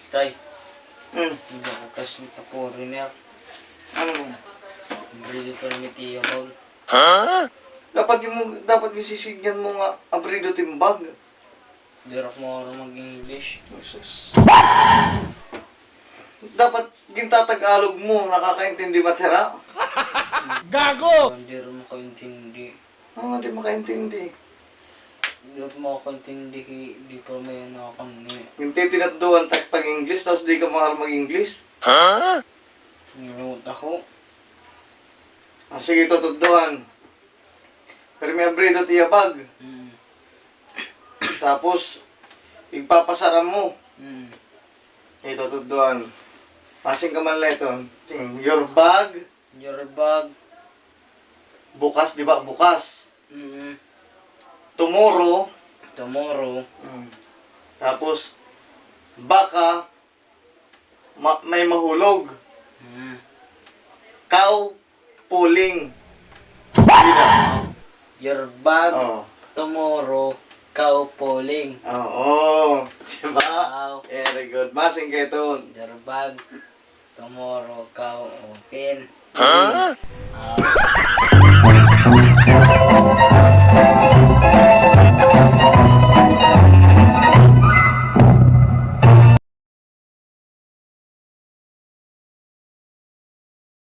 Tay, Hmm. hindi ako kasi foreigner. Ano? Hindi permitiyo ko. Dapat yung sisigyan mo nga abrido timbag. Hindi ako marunong mag-English. Jesus. Dapat gintatag-alog mo, nakakaintindi matira. Hindi rin makaintindi. Hindi makaintindi. Hindi ako makaintindi kaya di pa may nakakani. Hindi tinatduan tak pag-English, tapos di ka mahal mag-English. Nilunod ako. Sige, tutudduhan. Pero may abrido tiyabag. Hmm. Tapos, ipapasara mo. Hmm. Ito, tutudduhan. Pasing ka man leton. Your bag, Your bag. bukas, di ba? Bukas. Hmm. Tomorrow. Tomorrow. Tapos, baka, may mahulog. Hmm. Cow, pulling. Hindi na. Your bag. Oo. Tomorrow. Cow polling. Oo. Diba? Wow. Very good. Masing kayo ito. Your bag. Tomorrow. Cow open.